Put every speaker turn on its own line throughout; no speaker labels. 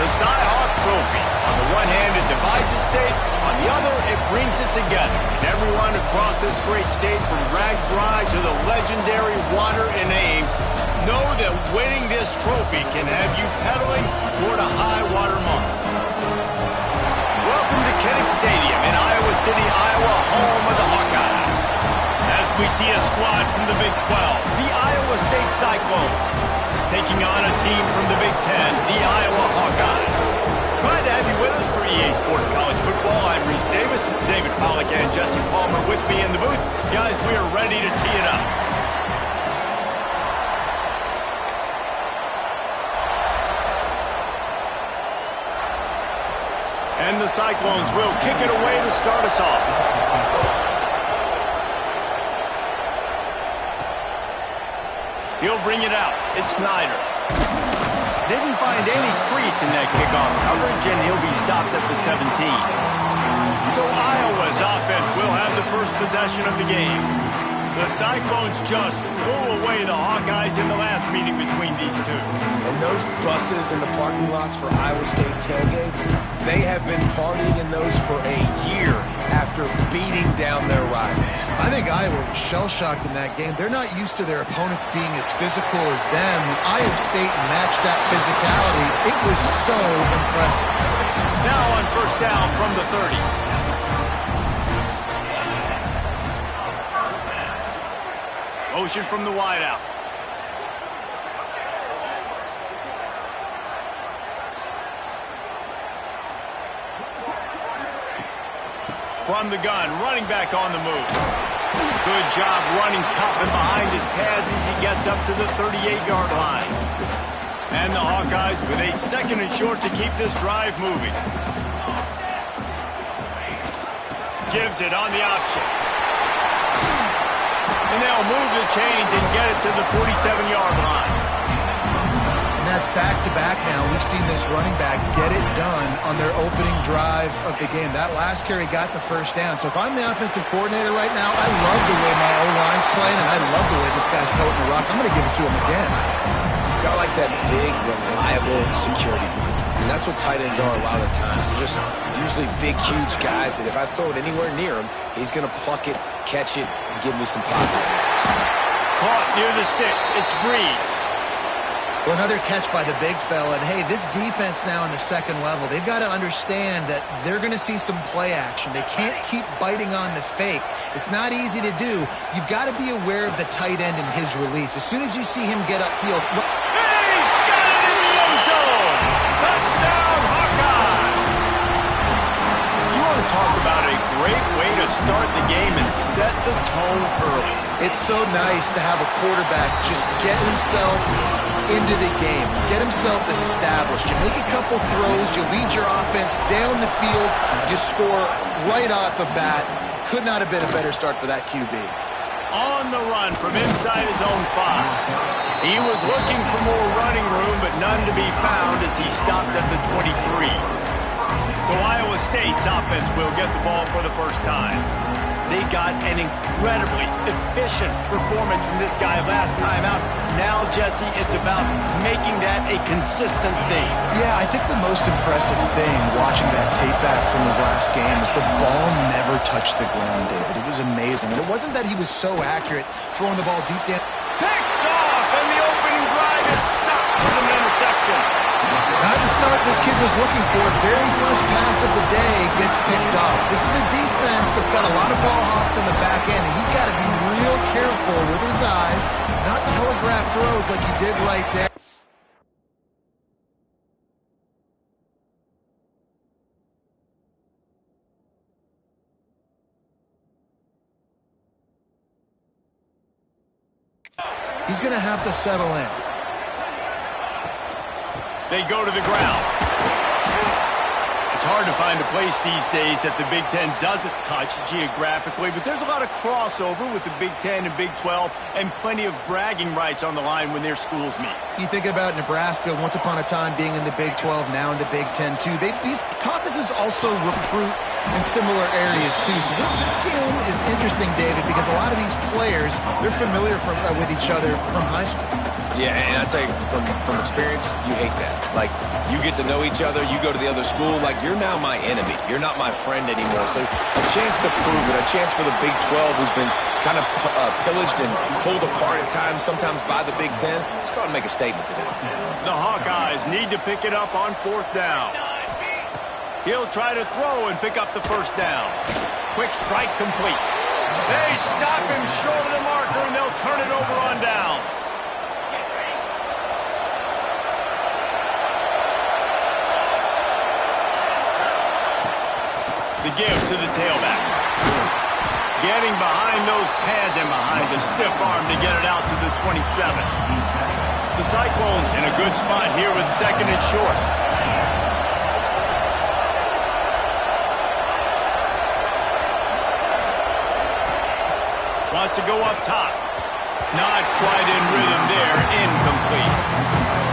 The Cy-Hawk Trophy. On the one hand, it divides the state. On the other, it brings it together. And everyone across this great state, from RAGBRAI to the legendary Water and Ames, know that winning this trophy can have you pedaling toward a high water mark. Welcome to Kinnick Stadium in Iowa City, Iowa, home of the Hawkeyes. As we see a squad from the Big 12, the Iowa State Cyclones, taking on a team from the Big 10, the Iowa Hawkeyes. Glad to have you with us for EA Sports College Football. I'm Reese Davis, David Pollack and Jesse Palmer with me in the booth. Guys, we are ready to tee it up. And the Cyclones will kick it away to start us off. He'll bring it out. It's Snyder. Didn't find any crease in that kickoff coverage, and he'll be stopped at the 17. So Iowa's offense will have the first possession of the game. The Cyclones just blew away the Hawkeyes in the last meeting between these two.
And those buses in the parking lots for Iowa State tailgates, they have been partying in those for a year after beating down their rivals.
I think Iowa was shell-shocked in that game. They're not used to their opponents being as physical as them. Iowa State matched that physicality. It was so impressive.
Now on first down from the 30. Motion from the wideout. From the gun, running back on the move. Good job running tough and behind his pads as he gets up to the 38-yard line. And the Hawkeyes with a second and short to keep this drive moving. Gives it on the option. And they'll move the chains and get it to the 47-yard line.
And that's back-to-back now. We've seen this running back get it done on their opening drive of the game. That last carry got the first down. So if I'm the offensive coordinator right now, I love the way my O-line's playing, and I love the way this guy's toting the rock. I'm going to give it to him again.
Got like that big, reliable security blanket. And that's what tight ends are a lot of the times. They're just usually big, huge guys that if I throw it anywhere near him, he's going to pluck it, catch it, and give me some positive numbers.
Caught near the sticks. It's Breeze.
Well, another catch by the big fella. And, hey, this defense now in the second level, they've got to understand that they're going to see some play action. They can't keep biting on the fake. It's not easy to do. You've got to be aware of the tight end and his release. As soon as you see him get upfield.
He's got it in the end zone. Touchdown, Hawkeye. You want to talk about a great way to start the game and set the tone early.
It's so nice to have a quarterback just get himself into the game, get himself established. You make a couple throws, you lead your offense down the field, you score right off the bat. Could not have been a better start for that QB.
On the run from inside his own 5. He was looking for more running room, but none to be found as he stopped at the 23. So Iowa State's offense will get the ball for the first time. They got an incredibly efficient performance from this guy last time out. Now, Jesse, it's about making that a consistent thing.
Yeah, I think the most impressive thing watching that tape back from his last game is the ball never touched the ground, David. It was amazing. And it wasn't that he was so accurate throwing the ball deep down.
Picked off, and the opening drive is stopped with an interception.
Not the start this kid was looking for. Very first pass of the day gets picked off. This is a defense that's got a lot of ball hawks in the back end, and he's got to be real careful with his eyes, not telegraph throws like he did right there. He's going to have to settle in.
They go to the ground. It's hard to find a place these days that the Big Ten doesn't touch geographically, but there's a lot of crossover with the Big Ten and Big 12 and plenty of bragging rights on the line when their schools meet.
You think about Nebraska once upon a time being in the Big 12, now in the Big 10 too. These conferences also recruit in similar areas too. So this game is interesting, David, because a lot of these players, they're familiar with each other from high school.
Yeah, and I tell you, from experience, you hate that. Like, you get to know each other, you go to the other school, like, you're now my enemy. You're not my friend anymore. So a chance to prove it, a chance for the Big 12, who's been kind of pillaged and pulled apart at times, sometimes by the Big 10. Let's go out and make a statement today.
The Hawkeyes need to pick it up on 4th down. He'll try to throw and pick up the first down. Quick strike complete. They stop him short of the marker, and they'll turn it over on downs. The give to the tailback. Getting behind those pads and behind the stiff arm to get it out to the 27. The Cyclones in a good spot here with 2nd and short. Wants to go up top. Not quite in rhythm there. Incomplete.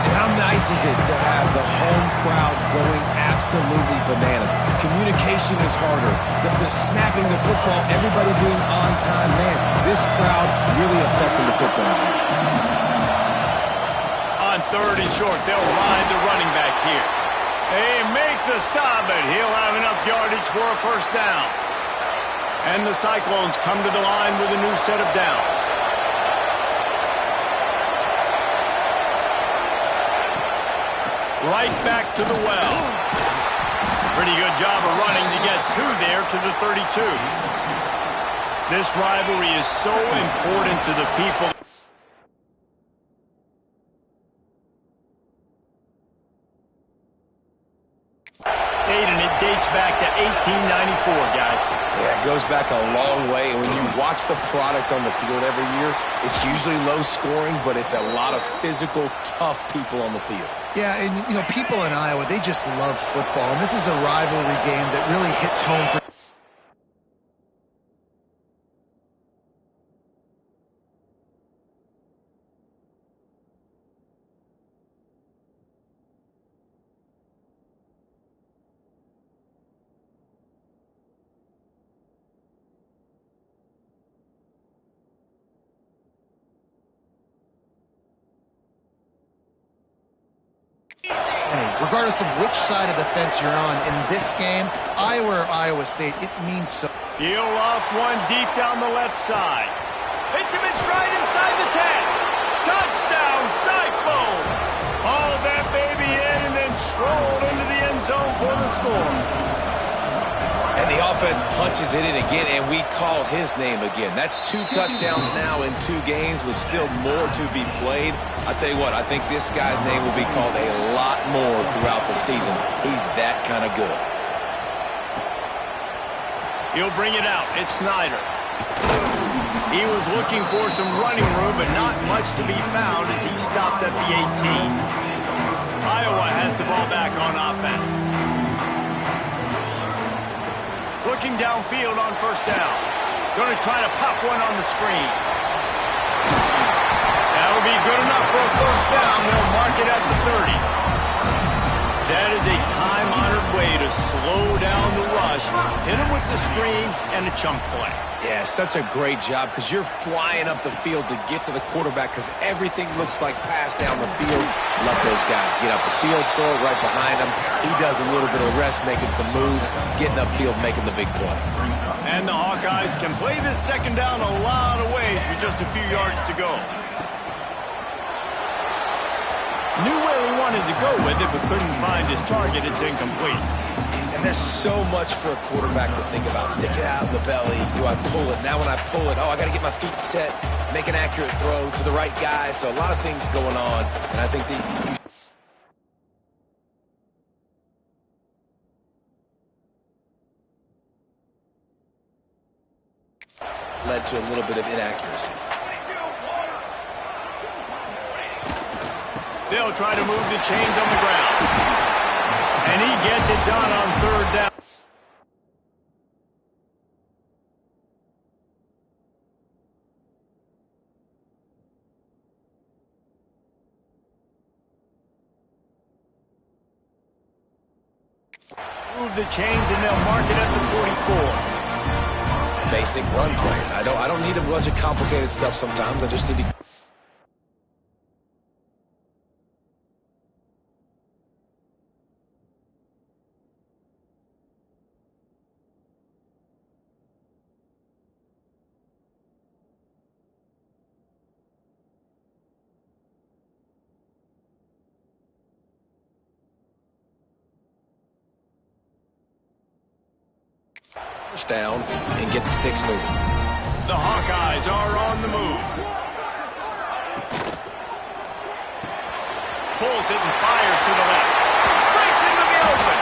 And how nice is it to have the home crowd going absolutely bananas? Communication is harder. The snapping the football, everybody being on time. Man, this crowd really affecting the football game.
On 3rd and short, they'll ride the running back here. They make the stop, but he'll have enough yardage for a first down. And the Cyclones come to the line with a new set of downs. Right back to the well. Pretty good job of running to get 2 there to the 32. This rivalry is so important to the people. And it dates back to 1894, guys.
Yeah, it goes back a long way. And when you watch the product on the field every year, it's usually low scoring, but it's a lot of physical, tough people on the field.
Yeah, and, you know, people in Iowa, they just love football. And this is a rivalry game that really hits home for... Regardless of which side of the fence you're on in this game, Iowa or Iowa State, it means so.
He'll loft one deep down the left side. Hits him in stride inside the 10. Touchdown, Cyclones! Haul that baby in and then stroll into the end zone for the score.
And the offense punches it in again, and we call his name again. That's 2 touchdowns now in 2 games with still more to be played. I'll tell you what, I think this guy's name will be called a lot more throughout the season. He's that kind of good.
He'll bring it out. It's Snyder. He was looking for some running room, but not much to be found as he stopped at the 18. Iowa has the ball back on offense. Looking downfield on first down. Going to try to pop one on the screen. That'll be good enough for a first down. They'll mark it at the 30. That is a time-honored way to slow down the rush, hit him with the screen, and a chunk play.
Yeah, such a great job because you're flying up the field to get to the quarterback because everything looks like pass down the field. Let those guys get up the field, throw it right behind him. He does a little bit of rest, making some moves, getting upfield, making the big play.
And the Hawkeyes can play this second down a lot of ways with just a few yards to go. Knew where he wanted to go with it, but couldn't find his target. It's incomplete.
And there's so much for a quarterback to think about. Stick it out in the belly. Do I pull it? Now when I pull it, I got to get my feet set, make an accurate throw to the right guy. So a lot of things going on, and I think that led to a little bit of inaccuracy.
They'll try to move the chains on the ground. And he gets it done on third down. Move the chains and they'll mark it at the 44.
Basic run plays. I don't need a bunch of complicated stuff sometimes. I just need to First down and get the sticks moving.
The Hawkeyes are on the move. Pulls it and fires to the left. Breaks into the open.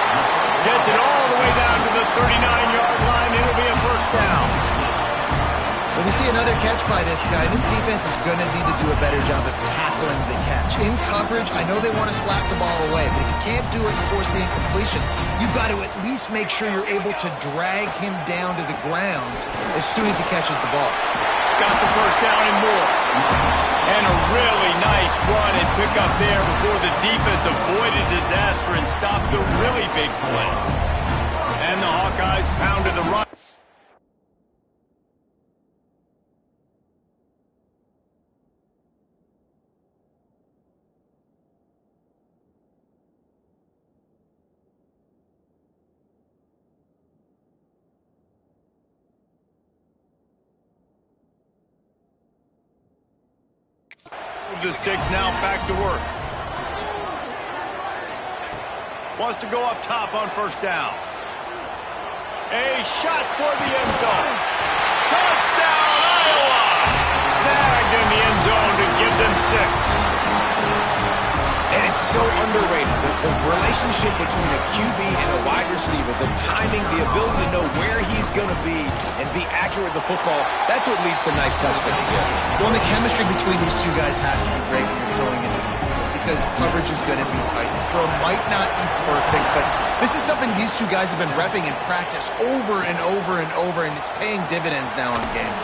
Gets it all the way down to the 39-yard line. It'll be a first down.
When we see another catch by this guy, this defense is going to need to do a better job of tackling the catch. In coverage, I know they want to slap the ball away, but if you can't do it and force the incompletion, you've got to at least make sure you're able to drag him down to the ground as soon as he catches the ball.
Got the first down and more. And a really nice run and pick up there before the defense avoided disaster and stopped the really big play. And the Hawkeyes pounded the run. The sticks now back to work. Wants to go up top on first down. A shot toward the end zone. Touchdown, Iowa! Snagged in the end zone to give them 6.
And it's so underrated. The relationship between a QB and a wide receiver, the timing, the ability to know where he's going to be and be accurate with the football, that's what leads to nice touchdowns, yes.
Well, and the chemistry between these two guys has to be great when you're throwing into the field because coverage is going to be tight. The throw might not be perfect, but this is something these two guys have been repping in practice over and over and over, and it's paying dividends now in game.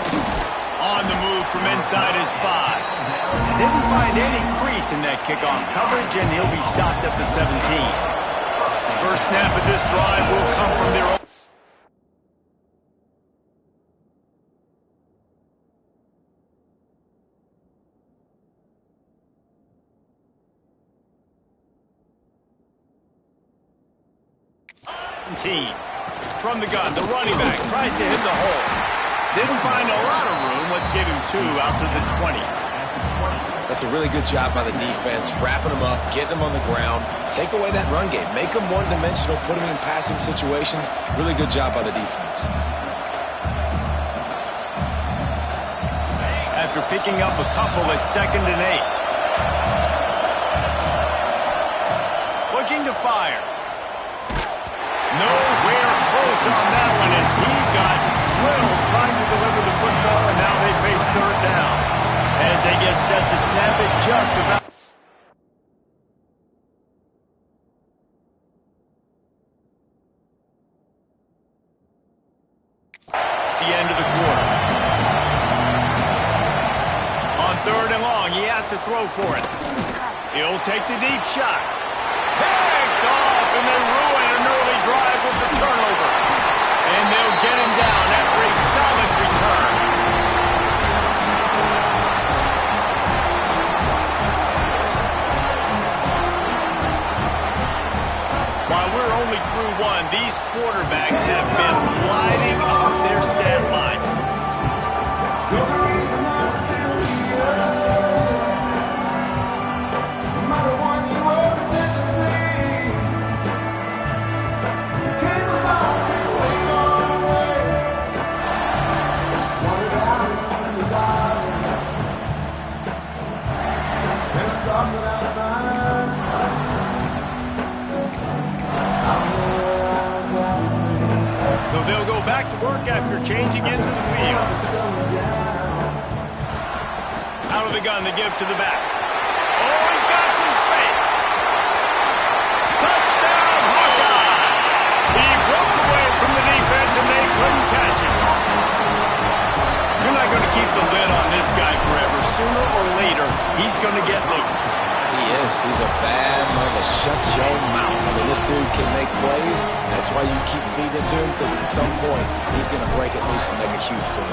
On the move from inside his 5. Didn't find any crease in that kickoff coverage, and he'll be stopped at the 17. First snap of this drive will come from their own. Team. From the gun, the running back tries to hit the hole. Didn't find a lot of room. Let's give him 2 out to the 20.
That's a really good job by the defense, wrapping them up, getting them on the ground, take away that run game, make them one-dimensional, put them in passing situations. Really good job by the defense.
After picking up a couple at 2nd and 8. Looking to fire. Nowhere close on that one as he got drilled trying to deliver the football, and now they face 3rd down. As they get set to snap it just about. It's the end of the quarter. On 3rd and long, he has to throw for it. He'll take the deep shot. Picked off, and they ruin an early drive with the turnover. And they'll get him down after a solid return. While we're only through 1, these quarterbacks have been lighting up their stat lines. So they'll go back to work after changing into the field. Out of the gun, they give to the back. Oh, he's got some space. Touchdown, Hawkeye! He broke away from the defense, and they couldn't catch him. You're not going to keep the lid on this guy forever. Sooner or later, he's going to get loose.
He is. He's a bad mother. Shut your mouth. I mean, this dude can make plays. That's why you keep feeding it to him, because at some point, he's going to break it loose and make a huge play.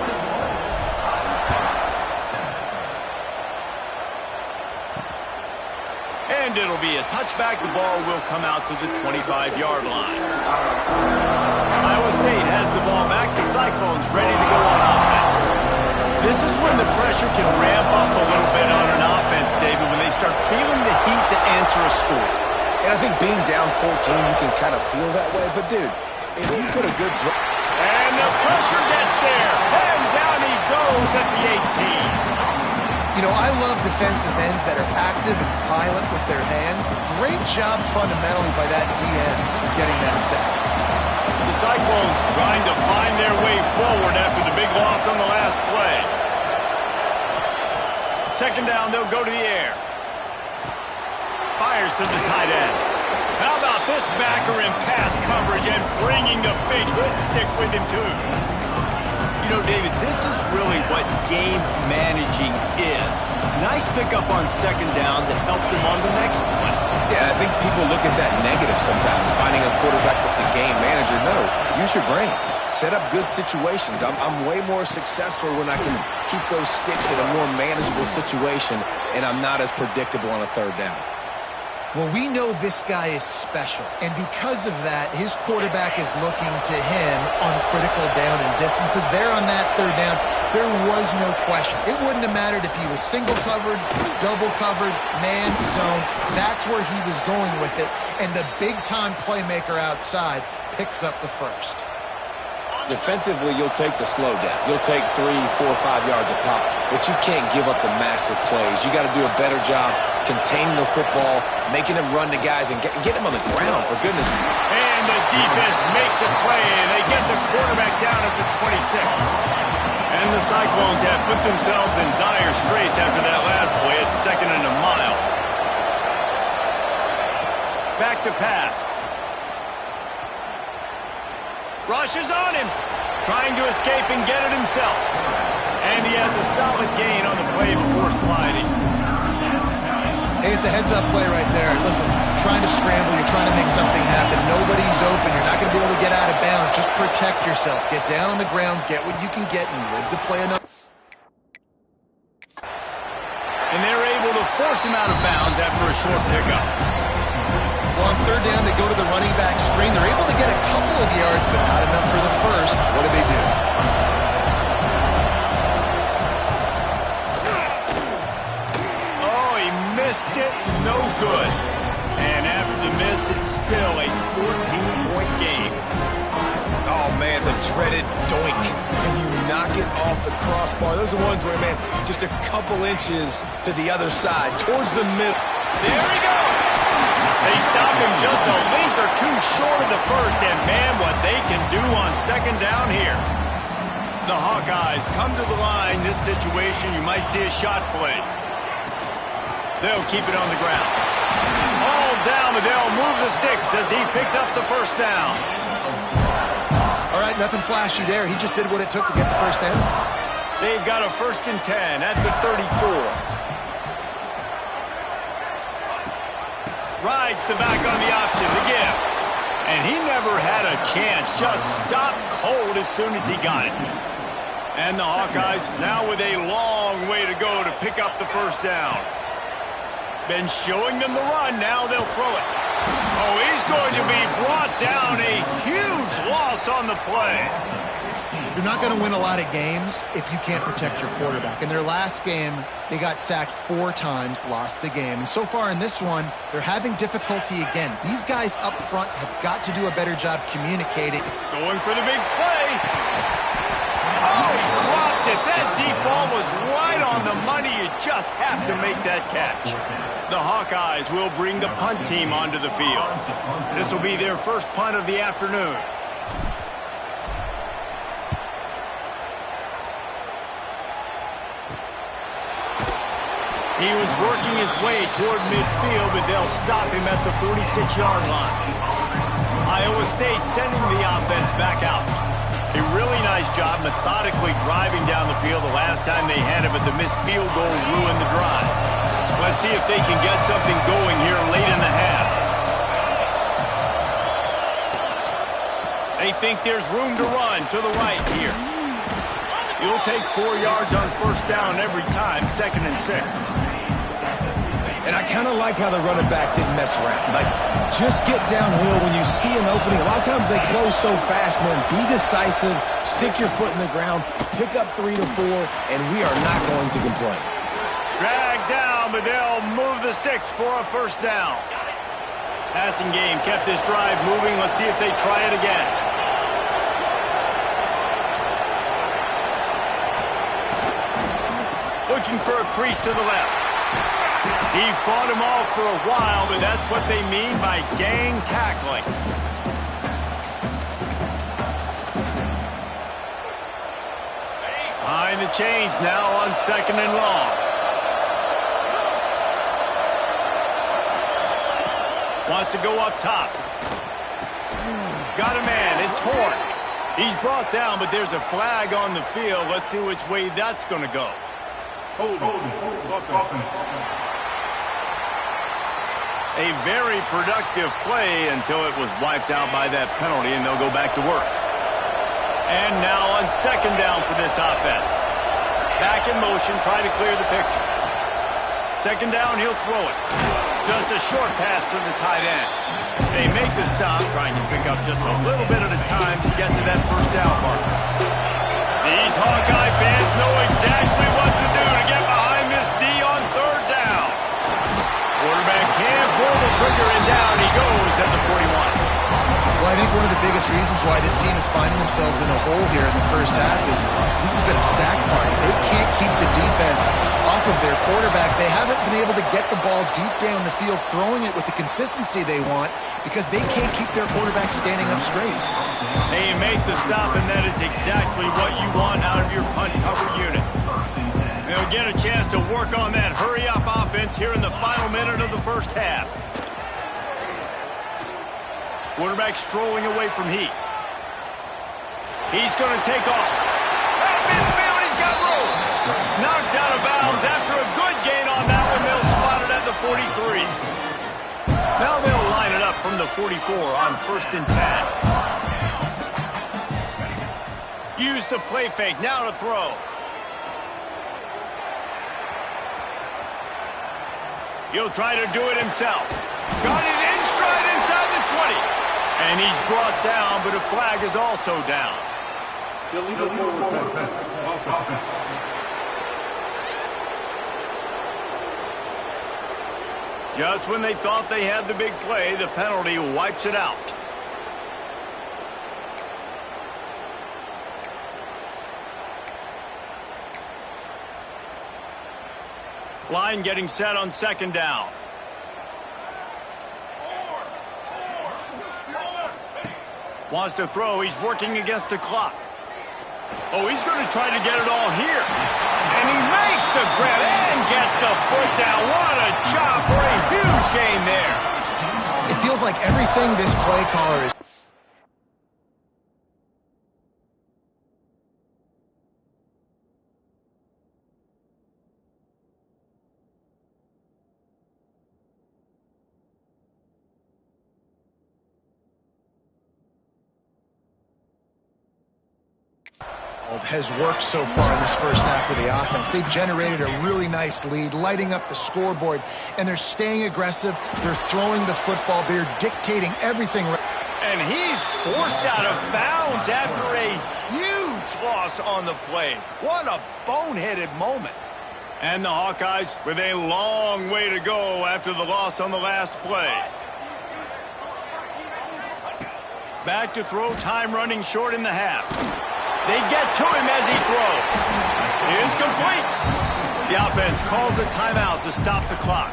And it'll be a touchback. The ball will come out to the 25-yard line. Iowa State has the ball back. The Cyclones ready to go on offense. This is when the pressure can ramp up a little bit on an offense, David, when they start feeling the heat to answer a score.
And I think being down 14, you can kind of feel that way. But, dude, if you put a good drive...
And the pressure gets there. And down he goes at the 18.
You know, I love defensive ends that are active and violent with their hands. Great job fundamentally by that DN getting that sack.
The Cyclones trying to find their way forward after the big loss on the last play. Second down, they'll go to the air. Fires to the tight end. How about this backer in pass coverage and bringing the big hit stick with him, too? You know, David, this is really what game managing is. Nice pickup on second down to help them on the next play.
Yeah, I think people look at that negative sometimes, finding a quarterback that's a game manager. No, use your brain. Set up good situations. I'm way more successful when I can keep those sticks in a more manageable situation, and I'm not as predictable on a third down.
Well, we know this guy is special, and because of that, his quarterback is looking to him on critical down and distances. There on that third down, there was no question. It wouldn't have mattered if he was single covered, double covered, man, zone. That's where he was going with it, and the big-time playmaker outside picks up the first.
Defensively, you'll take the slow death. You'll take 3, 4, 5 yards a pop, but you can't give up the massive plays. You got to do a better job containing the football, making them run to guys, and get them on the ground, for goodness.
And the defense makes a play, and they get the quarterback down at the 26. And the Cyclones have put themselves in dire straits after that last play. It's second and a mile. Back to pass. Rushes on him, trying to escape and get it himself. And he has a solid gain on the play before sliding.
Hey, it's a heads-up play right there. Listen, you're trying to scramble, you're trying to make something happen. Nobody's open. You're not going to be able to get out of bounds. Just protect yourself. Get down on the ground, get what you can get, and live to play enough.
And they're able to force him out of bounds after a short pickup.
Well, on third down, they go to the running back screen. They're able to get a couple of yards, but not enough for the first. What do?
Oh, he missed it. No good. And after the miss, it's still a 14-point game.
Oh, man, the dreaded doink. And you knock it off the crossbar. Those are ones where, man, just a couple inches to the other side, towards the middle.
There he goes. They stop him just a length or two short of the first, and man, what they can do on second down here. The Hawkeyes come to the line. This situation, you might see a shot play. They'll keep it on the ground. All down, but they'll move the sticks as he picks up the first down.
All right, nothing flashy there. He just did what it took to get the first down.
They've got a 1st and 10 at the 34. Rides the back on the option, the give. And he never had a chance, just stopped cold as soon as he got it. And the Hawkeyes now with a long way to go to pick up the first down. Been showing them the run, now they'll throw it. Oh, he's going to be brought down, a huge loss on the play.
You're not going to win a lot of games if you can't protect your quarterback. In their last game, they got sacked 4 times, lost the game. And so far in this one, they're having difficulty again. These guys up front have got to do a better job communicating.
Going for the big play. Oh, he dropped it. That deep ball was right on the money. You just have to make that catch. The Hawkeyes will bring the punt team onto the field. This will be their first punt of the afternoon. He was working his way toward midfield, but they'll stop him at the 46-yard line. Iowa State sending the offense back out. A really nice job methodically driving down the field the last time they had him, but the missed field goal ruined the drive. Let's see if they can get something going here late in the half. They think there's room to run to the right here. It'll take 4 yards on first down every time, 2nd and 6.
And I kind of like how the running back didn't mess around. Like, just get downhill when you see an opening. A lot of times they close so fast, man. Be decisive, stick your foot in the ground, pick up 3 to 4, and we are not going to complain.
Dragged down, but they'll move the sticks for a first down. Passing game kept this drive moving. Let's see if they try it again. looking for a crease to the left. He fought him off for a while, but that's what they mean by gang tackling. Behind the chains now on 2nd and long. Wants to go up top. Got a man. It's Horn. He's brought down, but there's a flag on the field. Let's see which way that's going to go.
Hold.
A very productive play until it was wiped out by that penalty, and they'll go back to work. And now on 2nd down for this offense. Back in motion, trying to clear the picture. 2nd down, he'll throw it. Just a short pass to the tight end. They make the stop, trying to pick up just a little bit at a time to get to that 1st down mark. These Hawkeye fans know exactly what to do to get behind this D on 3rd down. Quarterback can't pull the trigger, and down he goes at the 41.
Well, I think one of the biggest reasons why this team is finding themselves in a hole here in the 1st half is this has been a sack party. They can't keep the defense off of their quarterback. They haven't been able to get the ball deep down the field, throwing it with the consistency they want because they can't keep their quarterback standing up straight.
They make the stop, and that is exactly what you want out of your punt cover unit. They'll get a chance to work on that hurry-up offense here in the final minute of the 1st half. Quarterback strolling away from Heat. He's going to take off. At midfield, he's got room. Knocked out of bounds after a good gain on that one. They'll spot it at the 43. Now they'll line it up from the 44 on 1st and 10. Use the play fake. Now to throw. He'll try to do it himself. Got it in stride inside the 20. And he's brought down, but a flag is also down.
Illegal forward.
Just when they thought they had the big play, the penalty wipes it out. Line getting set on 2nd down. Wants to throw. He's working against the clock. Oh, he's going to try to get it all here. And he makes the grab and gets the foot down. What a job for a huge gain there.
It feels like everything this play caller is has worked so far in this 1st half for the offense. They've generated a really nice lead, lighting up the scoreboard, and they're staying aggressive. They're throwing the football. They're dictating everything.
And he's forced out of bounds after a huge loss on the play. What a boneheaded moment. And the Hawkeyes with a long way to go after the loss on the last play. Back to throw, time running short in the half. They get to him as he throws. It's complete. The offense calls a timeout to stop the clock.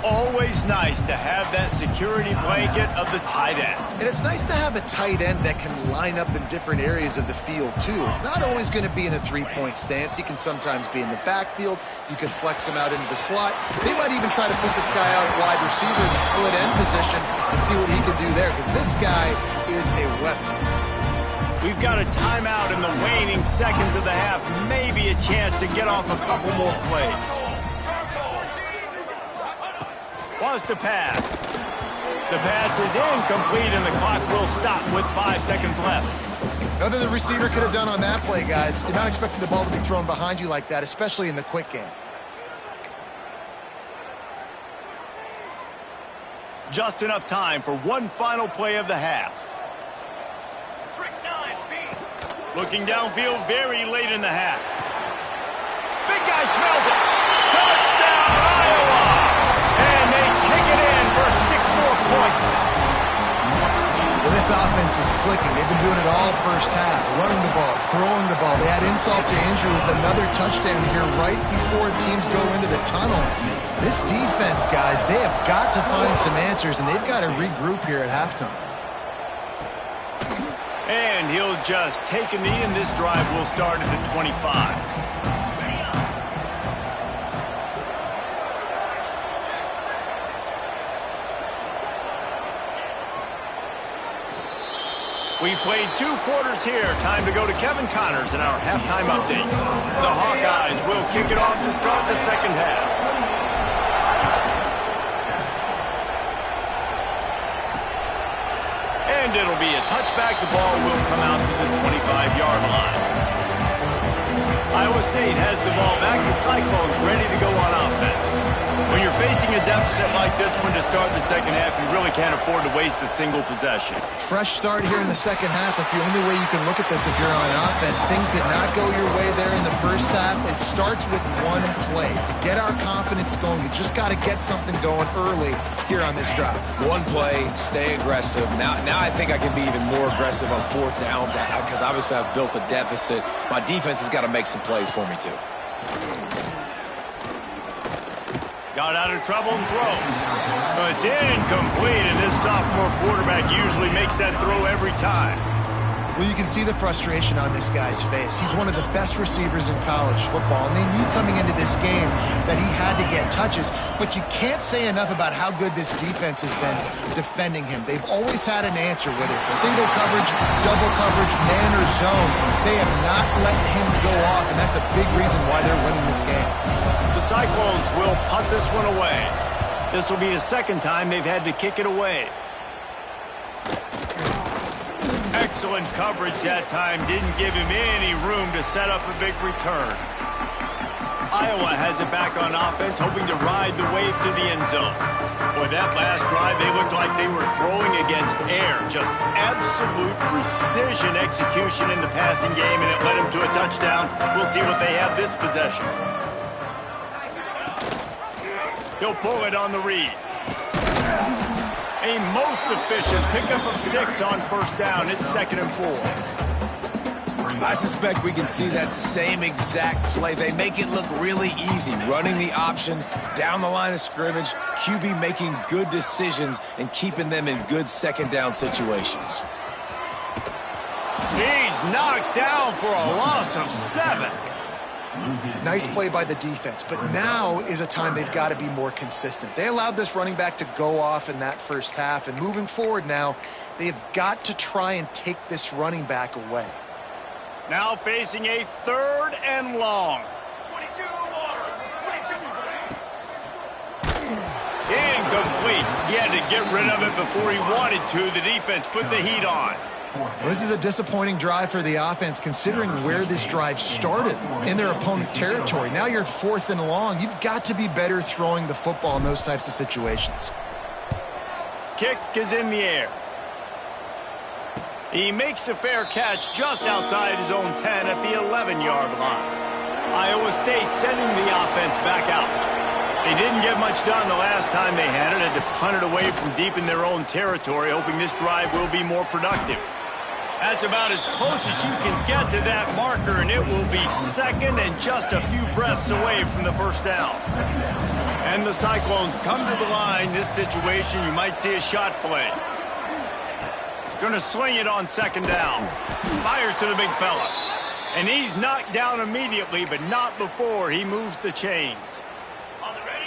Always nice to have that security blanket of the tight end.
And it's nice to have a tight end that can line up in different areas of the field, too. It's not always going to be in a three-point stance. He can sometimes be in the backfield. You can flex him out into the slot. They might even try to put this guy out at wide receiver in the split end position and see what he can do there, because this guy is a weapon.
We've got a timeout in the waning seconds of the half. Maybe a chance to get off a couple more plays. Wants to pass. The pass is incomplete, and the clock will stop with 5 seconds left.
Nothing the receiver could have done on that play, guys. You're not expecting the ball to be thrown behind you like that, especially in the quick game.
Just enough time for one final play of the half. Looking downfield very late in the half. Big guy smells it. Touchdown, Iowa! And they take it in for 6 more points.
Well, this offense is clicking. They've been doing it all first half, running the ball, throwing the ball. They had insult to injury with another touchdown here right before teams go into the tunnel. This defense, guys, they have got to find some answers, and they've got to regroup here at halftime.
And he'll just take a knee, and this drive will start at the 25. We've played 2 quarters here. Time to go to Kevin Connors in our halftime update. The Hawkeyes will kick it off to start the second half. And it'll be a touchback. The ball will come out to the 25-yard line. Iowa State has the ball back. The Cyclones ready to go on offense. When you're facing a deficit like this one to start the second half, you really can't afford to waste a single possession.
Fresh start here in the second half. That's the only way you can look at this if you're on offense. Things did not go your way there in the first half. It starts with one play. To get our confidence going, we just got to get something going early here on this drive. One play, stay aggressive. Now I think I can be even more aggressive on 4th downs because obviously I've built a deficit. My defense has got to make some plays for me too.
Got out of trouble and throws. But it's incomplete, and this sophomore quarterback usually makes that throw every time.
Well, you can see the frustration on this guy's face. He's one of the best receivers in college football, and they knew coming into this game that he had to get touches, but you can't say enough about how good this defense has been defending him. They've always had an answer, whether it's single coverage, double coverage, man or zone. They have not let him go off, and that's a big reason why they're winning this game.
The Cyclones will punt this one away. This will be the second time they've had to kick it away. Excellent coverage that time. Didn't give him any room to set up a big return. Iowa has it back on offense, hoping to ride the wave to the end zone. Boy, that last drive, they looked like they were throwing against air. Just absolute precision execution in the passing game, and it led them to a touchdown. We'll see what they have this possession. He'll pull it on the read. A most efficient pickup of 6 on 1st down. It's 2nd and 4.
I suspect we can see that same exact play. They make it look really easy, running the option down the line of scrimmage, QB making good decisions and keeping them in good 2nd down situations.
He's knocked down for a loss of 7.
Nice play by the defense, but now is a time they've got to be more consistent. They allowed this running back to go off in that first half, and moving forward now, they've got to try and take this running back away.
Now facing a 3rd and long.
22.
Incomplete. He had to get rid of it before he wanted to. The defense put the heat on.
Well, this is a disappointing drive for the offense, considering where this drive started in their opponent territory. Now you're 4th and long. You've got to be better throwing the football in those types of situations.
Kick is in the air. He makes a fair catch just outside his own 10 at the 11-yard line. Iowa State sending the offense back out. They didn't get much done the last time they had it. Had to punt it away from deep in their own territory, hoping this drive will be more productive. That's about as close as you can get to that marker, and it will be 2nd and just a few breaths away from the 1st down. And the Cyclones come to the line. This situation, you might see a shot play. Going to swing it on 2nd down. Fires to the big fella. And he's knocked down immediately, but not before he moves the chains.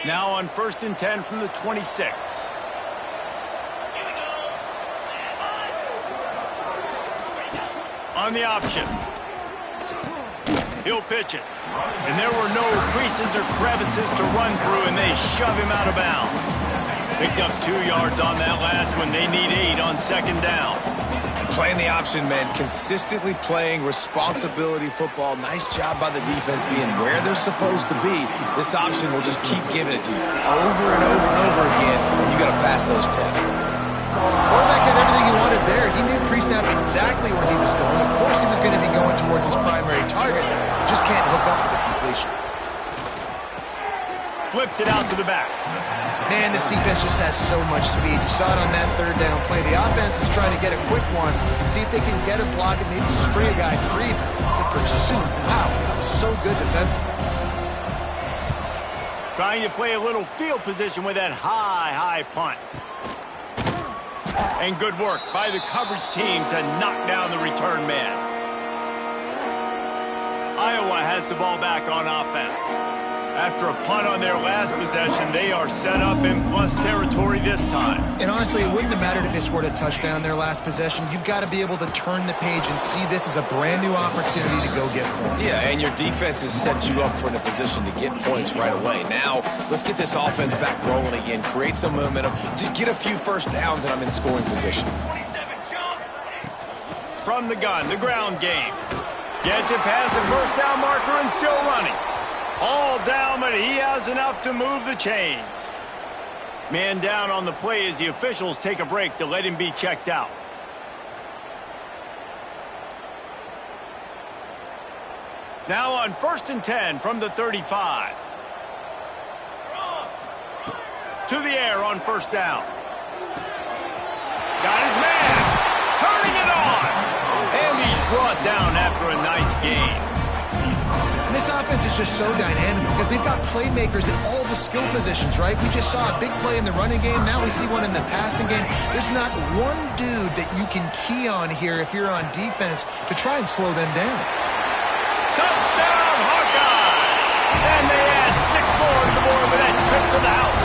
Now on 1st and 10 from the 26. On the option. He'll pitch it. And there were no creases or crevices to run through, and they shove him out of bounds. Picked up 2 yards on that last one. They need 8 on 2nd down.
Playing the option, man. Consistently playing responsibility football. Nice job by the defense being where they're supposed to be. This option will just keep giving it to you over and over and over again, and you got to pass those tests.
Quarterback had everything he wanted there. He knew pre-snap exactly where he was going. Of course he was going to be going towards his primary target. Just can't hook up for the completion.
flips it out to the back.
Man, this defense just has so much speed. You saw it on that third down play. The offense is trying to get a quick one, see if they can get a block and maybe spray a guy free. The pursuit, wow, that was so good defensively.
Trying to play a little field position with that high punt. And good work by the coverage team to knock down the return man. Iowa has the ball back on offense. After a punt on their last possession, they are set up in plus territory this time.
And honestly, it wouldn't have mattered if they scored a touchdown their last possession. You've got to be able to turn the page and see this as a brand new opportunity to go get points.
Yeah, and your defense has set you up for the position to get points right away. Now, let's get this offense back rolling again, create some momentum, just get a few first downs, and I'm in scoring position.
From the gun, the ground game. Gets it past the first down marker and still running. All down, but he has enough to move the chains. Man down on the play as the officials take a break to let him be checked out. Now on 1st and 10 from the 35. To the air on first down. Got his man. Turning it on. And he's brought down after a nice gain.
This offense is just so dynamic because they've got playmakers at all the skill positions, right? We just saw a big play in the running game. Now we see one in the passing game. There's not one dude that you can key on here if you're on defense to try and slow them down.
Touchdown, Hawkeye! And they add 6 more to the board with that trip to the house.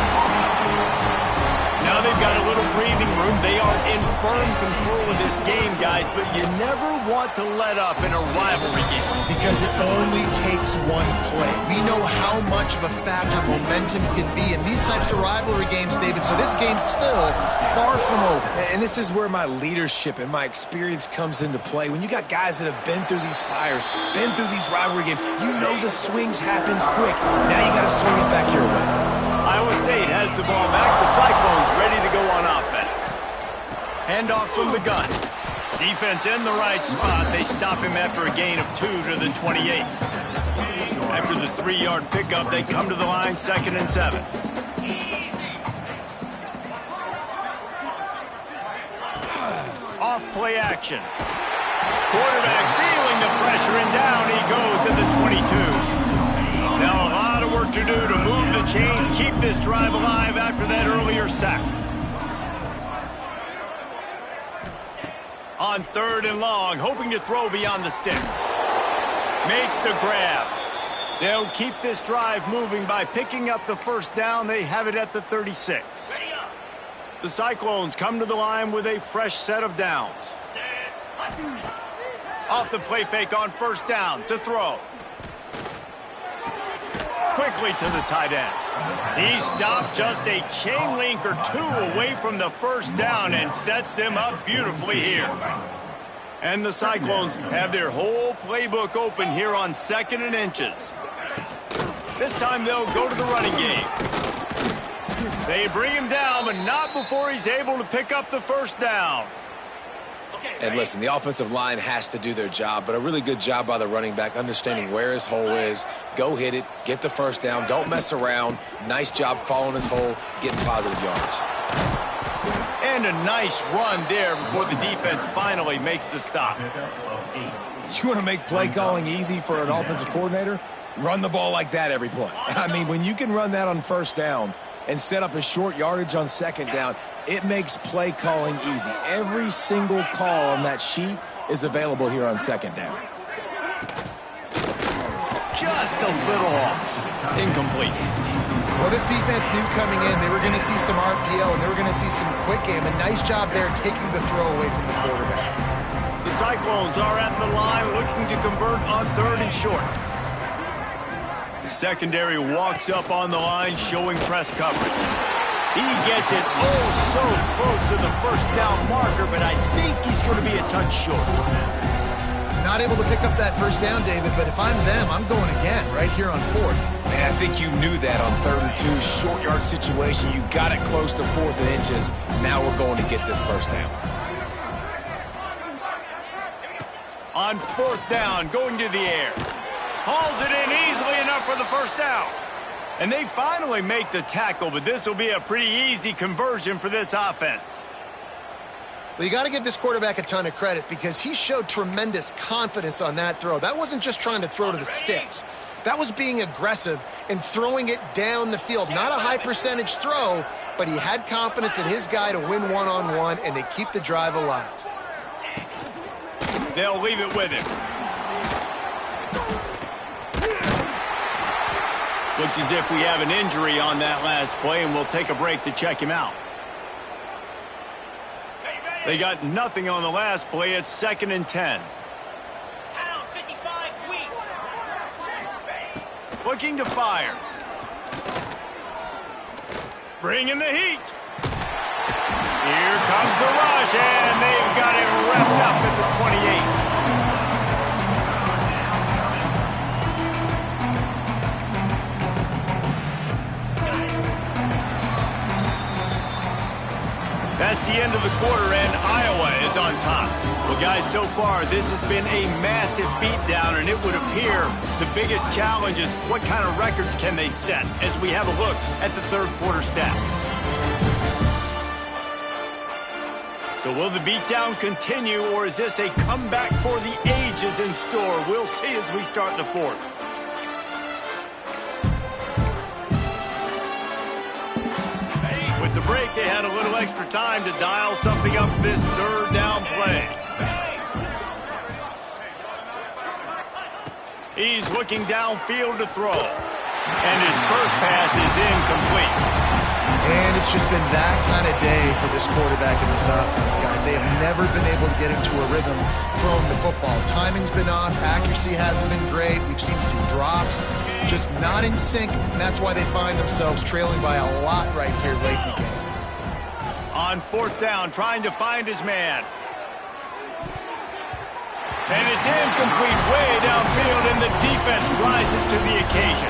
Now they've got a little breathing room. They are in firm control of this game, guys, but you never want to let up in a rivalry game.
Because it only takes one play. We know how much of a factor momentum can be in these types of rivalry games, David, so this game's still far from over.
And this is where my leadership and my experience comes into play. When you got guys that have been through these fires, been through these rivalry games, you know the swings happen quick. Now you got to swing it back your way.
Iowa State has the ball back. The Cyclones ready to go on offense. Handoff from the gun. Defense in the right spot. They stop him after a gain of 2 to the 28. After the 3-yard pickup, they come to the line 2nd and 7. Off play action. Quarterback feeling the pressure and down he goes at the 22. Now a lot of work to do to move the chains, keep this drive alive after that earlier sack. On 3rd and long, hoping to throw beyond the sticks. Makes the grab. They'll keep this drive moving by picking up the first down. They have it at the 36. The Cyclones come to the line with a fresh set of downs. Off the play fake on first down to throw. Quickly to the tight end. He stopped just a chain link or 2 away from the first down and sets them up beautifully here. And the Cyclones have their whole playbook open here on 2nd and inches. This time they'll go to the running game. They bring him down, but not before he's able to pick up the first down.
And listen, the offensive line has to do their job, but a really good job by the running back understanding where his hole is. Go hit it, get the first down, don't mess around. Nice job following his hole, getting positive yards.
And a nice run there before the defense finally makes the stop.
You want to make play calling easy for an offensive coordinator? Run the ball like that every play. I mean, when you can run that on first down and set up a short yardage on second down, it makes play calling easy. Every single call on that sheet is available here on second down.
Just a little off. Incomplete.
Well, this defense knew coming in they were going to see some RPO and they were going to see some quick game. A nice job there taking the throw away from the quarterback.
The Cyclones are at the line looking to convert on 3rd and short. The secondary walks up on the line showing press coverage. He gets it so close to the first down marker, but I think he's going to be a touch short.
Not able to pick up that first down, David, but if I'm them, I'm going again right here on 4th.
Man, I think you knew that on 3rd and 2, short yard situation. You got it close to 4th and inches. Now we're going to get this first down.
On 4th down, going to the air. Hauls it in easily enough for the first down. And they finally make the tackle, but this will be a pretty easy conversion for this offense.
Well, you got to give this quarterback a ton of credit because he showed tremendous confidence on that throw. That wasn't just trying to throw to the sticks. That was being aggressive and throwing it down the field. Not a high percentage throw, but he had confidence in his guy to win one-on-one, and they keep the drive alive.
They'll leave it with him. Looks as if we have an injury on that last play, and we'll take a break to check him out. They got nothing on the last play. It's 2nd and 10. Looking to fire. Bringing the heat. Here comes the rush, and they've got it wrapped up at the 28. That's the end of the quarter, and Iowa is on top. Well, guys, so far, this has been a massive beatdown, and it would appear the biggest challenge is what kind of records can they set as we have a look at the third quarter stats. So will the beatdown continue, or is this a comeback for the ages in store? We'll see as we start the fourth. With the break, they had a little extra time to dial something up for this third down play. He's looking downfield to throw. And his first pass is incomplete.
And it's just been that kind of day for this quarterback in this offense, guys. They have never been able to get into a rhythm throwing the football. Timing's been off. Accuracy hasn't been great. We've seen some drops. Just not in sync, and that's why they find themselves trailing by a lot right here late in the game.
On 4th down, trying to find his man. And it's incomplete way downfield, and the defense rises to the occasion.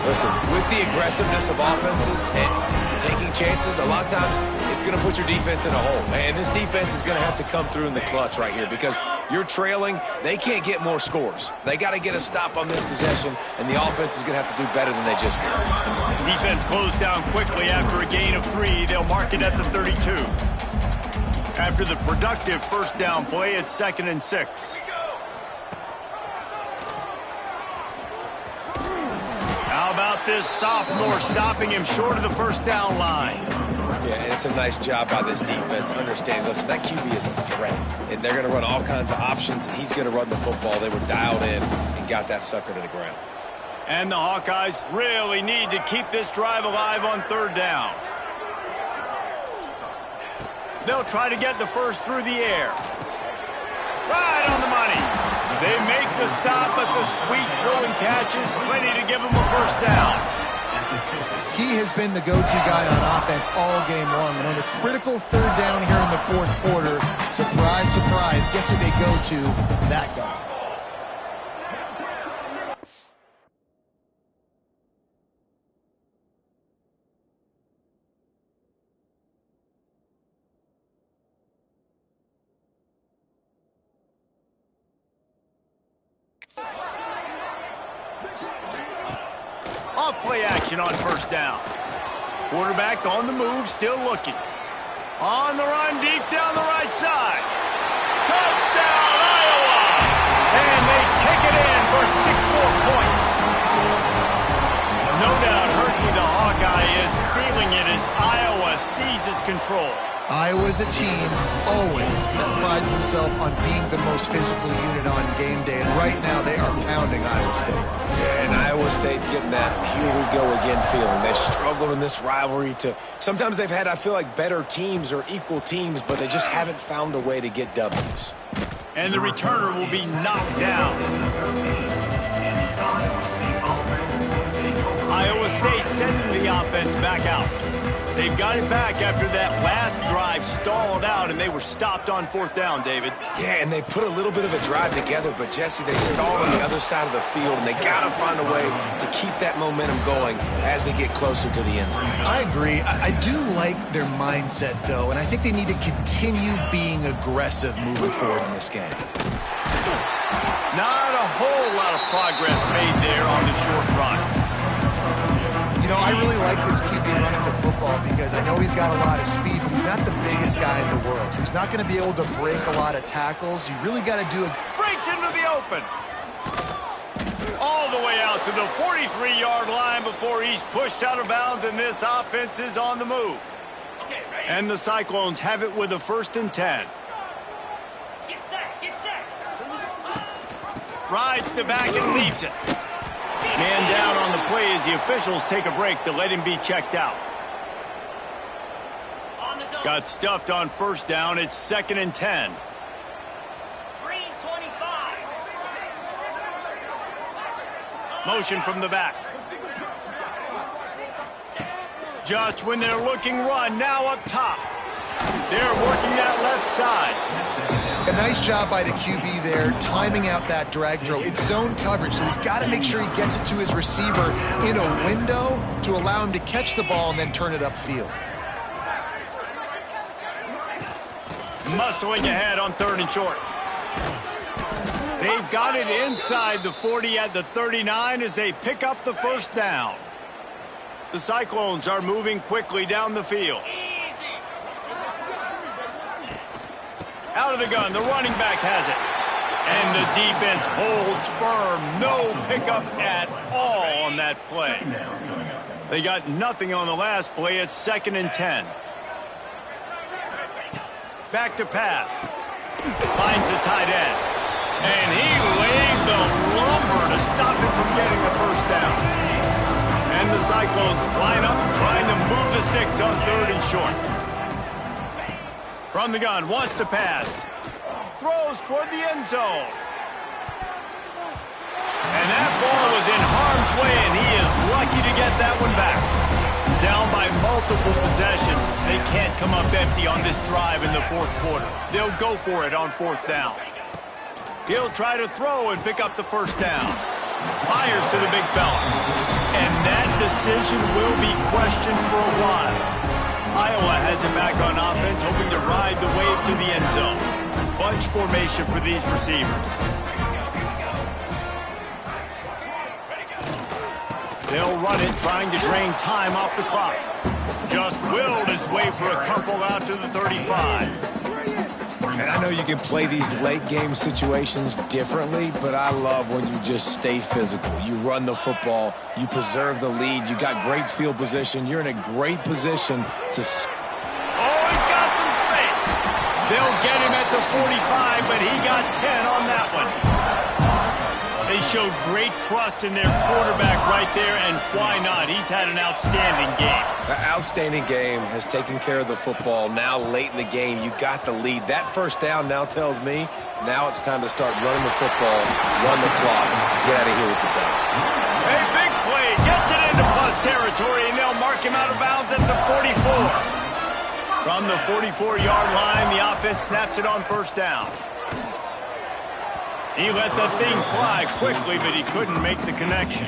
Listen, with the aggressiveness of offenses and taking chances, a lot of times it's going to put your defense in a hole. And this defense is going to have to come through in the clutch right here because you're trailing. They can't get more scores. They got to get a stop on this possession, and the offense is going to have to do better than they just did.
Defense closed down quickly after a gain of 3. They'll mark it at the 32. After the productive first down play, it's 2nd and 6. How about this sophomore stopping him short of the first down line?
Yeah, and it's a nice job by this defense. Understand, listen, that QB is a threat, and they're going to run all kinds of options, and he's going to run the football. They were dialed in and got that sucker to the ground.
And the Hawkeyes really need to keep this drive alive on 3rd down. They'll try to get the first through the air. Right on the money. They make the stop, but the sweet throw and catch is plenty to give them a first down.
He has been the go-to guy on offense all game long. And on a critical 3rd down here in the 4th quarter, surprise, surprise, guess who they go to? That guy.
Off-play action on 1st down. Quarterback on the move, still looking. On the run, deep down the right side. Touchdown, Iowa! And they take it in for 6 more points. No doubt Herky the Hawkeye is feeling it as Iowa seizes control.
Iowa's a team, always, that prides themselves on being the most physical unit on game day. And right now, they are pounding Iowa State.
Yeah, and Iowa State's getting that here we go again feeling. They've struggled in this rivalry to... Sometimes they've had, I feel like, better teams or equal teams, but they just haven't found a way to get W's.
And the returner will be knocked down. Iowa State sending the offense back out. They've got it back after that last drive stalled out, and they were stopped on 4th down, David.
Yeah, and they put a little bit of a drive together, but, Jesse, they stalled on the other side of the field, and they got to find a way to keep that momentum going as they get closer to the end zone.
I agree. I do like their mindset, though, and I think they need to continue being aggressive moving forward in this game.
Not a whole lot of progress made there on the short run.
know, I really like this QB running the football because I know he's got a lot of speed, but he's not the biggest guy in the world. So he's not going to be able to break a lot of tackles. You really got to do it.
Breaks into the open. All the way out to the 43-yard line before he's pushed out of bounds, and this offense is on the move. And the Cyclones have it with a 1st and 10. Rides to back and leaves it. Man down on the play as the officials take a break to let him be checked out. Got stuffed on 1st down. It's 2nd and 10. Motion from the back. Just when they're looking run, now up top. They're working that left side.
A nice job by the QB there, timing out that drag throw. It's zone coverage, so he's got to make sure he gets it to his receiver in a window to allow him to catch the ball and then turn it upfield.
Muscling ahead on 3rd and short. They've got it inside the 40 at the 39 as they pick up the 1st down. The Cyclones are moving quickly down the field. Out of the gun, the running back has it. And the defense holds firm. No pickup at all on that play. They got nothing on the last play. It's 2nd and 10. Back to pass. Finds the tight end. And he laid the lumber to stop him from getting the 1st down. And the Cyclones line up trying to move the sticks on 3rd and short. From the gun, wants to pass. Throws toward the end zone. And that ball was in harm's way, and he is lucky to get that one back. Down by multiple possessions. They can't come up empty on this drive in the 4th quarter. They'll go for it on 4th down. He'll try to throw and pick up the 1st down. Fires to the big fella. And that decision will be questioned for a while. Iowa has it back on offense, hoping to ride the wave to the end zone. Bunch formation for these receivers. They'll run it, trying to drain time off the clock. Just willed his way for a couple out to the 35.
And I know you can play these late game situations differently, but I love when you just stay physical. You run the football, you preserve the lead, you got great field position, you're in a great position to...
Oh, he's got some space. They'll get him at the 45, but he got 10 on that one. They showed great trust in their quarterback right there, and why not? He's had an outstanding game.
An outstanding game, has taken care of the football. Now late in the game, you got the lead. That 1st down now tells me now it's time to start running the football, run the clock, get out of here with the dub.
A big play, gets it into plus territory, and they'll mark him out of bounds at the 44. From the 44-yard line, the offense snaps it on 1st down. He let that thing fly quickly, but he couldn't make the connection.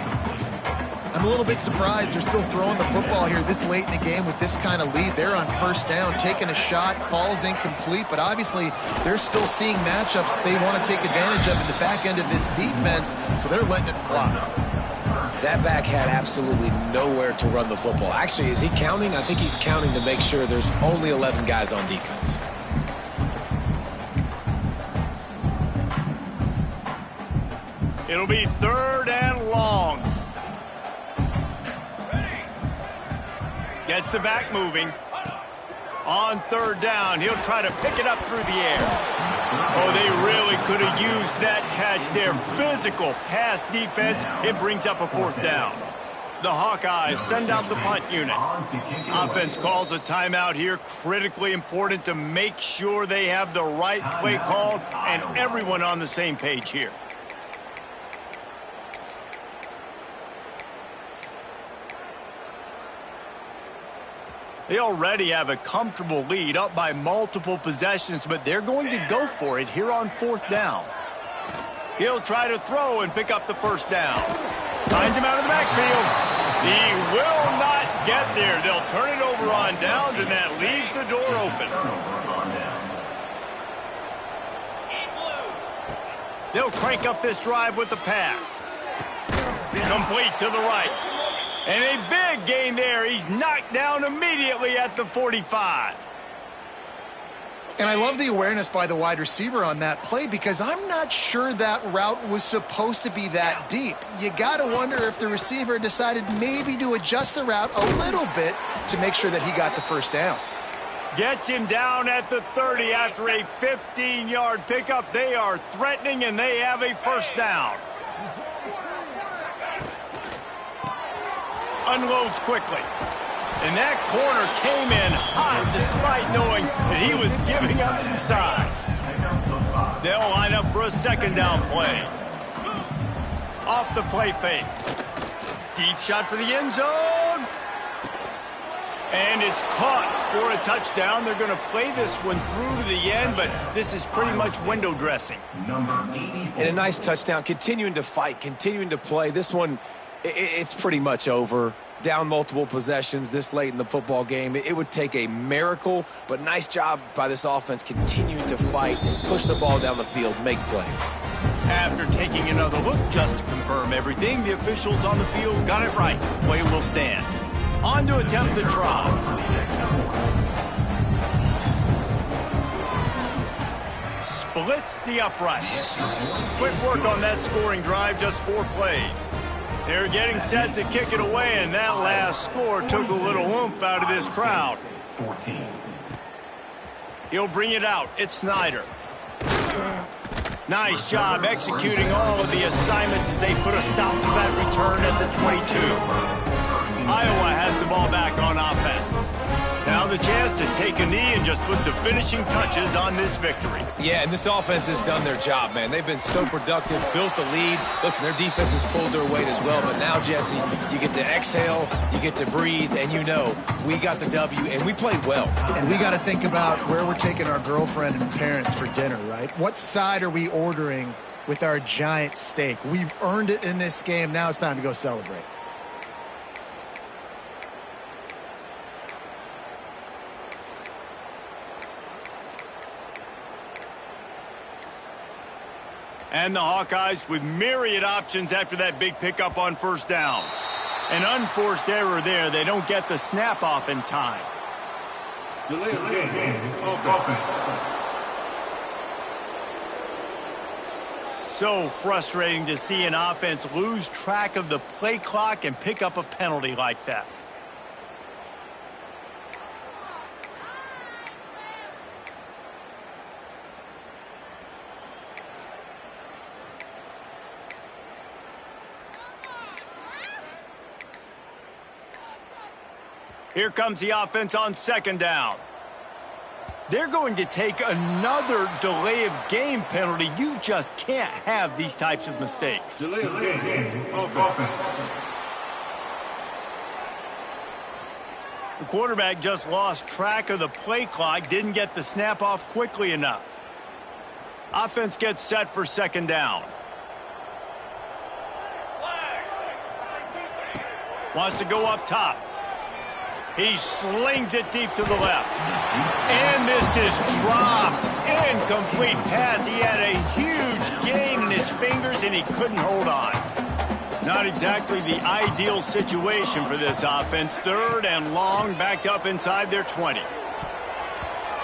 I'm a little bit surprised they're still throwing the football here this late in the game with this kind of lead. They're on 1st down, taking a shot, falls incomplete, but obviously they're still seeing matchups that they want to take advantage of in the back end of this defense, so they're letting it fly.
That back had absolutely nowhere to run the football. Actually, is he counting? I think he's counting to make sure there's only 11 guys on defense.
It'll be 3rd and long. Gets the back moving. On 3rd down, he'll try to pick it up through the air. Oh, they really could have used that catch there. Physical pass defense. It brings up a 4th down. The Hawkeyes send out the punt unit. Offense calls a timeout here. Critically important to make sure they have the right play called and everyone on the same page here. They already have a comfortable lead, up by multiple possessions, but they're going to go for it here on 4th down. He'll try to throw and pick up the 1st down. Finds him out of the backfield. He will not get there. They'll turn it over on downs, and that leaves the door open. They'll crank up this drive with the pass. Complete to the right. And a big gain there. He's knocked down immediately at the 45.
And I love the awareness by the wide receiver on that play because I'm not sure that route was supposed to be that deep. You got to wonder if the receiver decided maybe to adjust the route a little bit to make sure that he got the first down.
Gets him down at the 30 after a 15-yard pickup. They are threatening, and they have a first down. Unloads quickly. And that corner came in hot despite knowing that he was giving up some size. They'll line up for a second down play. Off the play fake. Deep shot for the end zone. And it's caught for a touchdown. They're going to play this one through to the end, but this is pretty much window dressing.
And a nice touchdown, continuing to fight, continuing to play. This one, it's pretty much over. Down multiple possessions this late in the football game. It would take a miracle, but nice job by this offense continuing to fight, push the ball down the field, make plays.
After taking another look just to confirm everything, the officials on the field got it right. Play will stand. On to attempt the try. Splits the uprights. Quick work on that scoring drive, just 4 plays. They're getting set to kick it away, and that last score took a little oomph out of this crowd. 14. He'll bring it out. It's Snyder. Nice job executing all of the assignments as they put a stop to that return at the 22. Iowa has the ball back on offense. Now the chance to take a knee and just put the finishing touches on this victory.
Yeah, and this offense has done their job, man. They've been so productive, built the lead. Listen, their defense has pulled their weight as well. But now, Jesse, you get to exhale, you get to breathe, and you know we got the W, and we played well.
And we got to think about where we're taking our girlfriend and parents for dinner, right? What side are we ordering with our giant steak? We've earned it in this game. Now it's time to go celebrate.
And the Hawkeyes with myriad options after that big pickup on first down. An unforced error there. They don't get the snap off in time.
Delay of game. Offense.
So frustrating to see an offense lose track of the play clock and pick up a penalty like that. Here comes the offense on second down. They're going to take another delay of game penalty. You just can't have these types of mistakes.
Delay of game. Offense.
The quarterback just lost track of the play clock, didn't get the snap off quickly enough. Offense gets set for second down. Wants to go up top. He slings it deep to the left. And this is dropped. Incomplete pass. He had a huge gain in his fingers, and he couldn't hold on. Not exactly the ideal situation for this offense. Third and long, backed up inside their 20.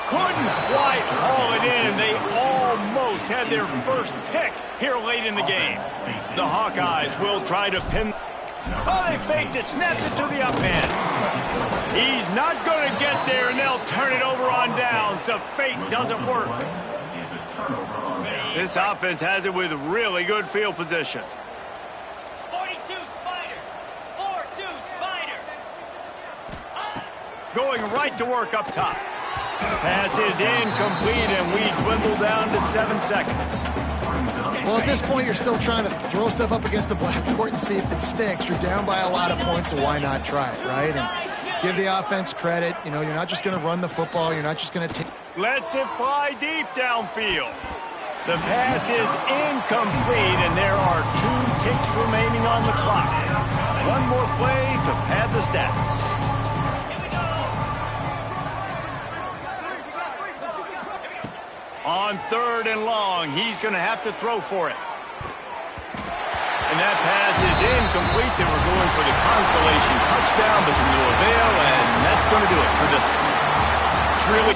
Couldn't quite haul it in. They almost had their first pick here late in the game. The Hawkeyes will try to pin. Oh, they faked it, snapped it to the up end. He's not going to get there, and they'll turn it over on downs. The fake doesn't work. This offense has it with really good field position.
42 Spider. 4-2 Spider.
Going right to work up top. Pass is incomplete, and we dwindle down to 7 seconds.
Well, at this point, you're still trying to throw stuff up against the blackboard and see if it sticks. You're down by a lot of points, so why not try it, right? And give the offense credit. You know, you're not just going to run the football. You're not just going to take.
Lets it fly deep downfield. The pass is incomplete, and there are 2 ticks remaining on the clock. One more play to pad the stats. On third and long, he's going to have to throw for it. And that pass is incomplete. They were going for the consolation touchdown, but to no avail, and that's going to do it for this one. It's really...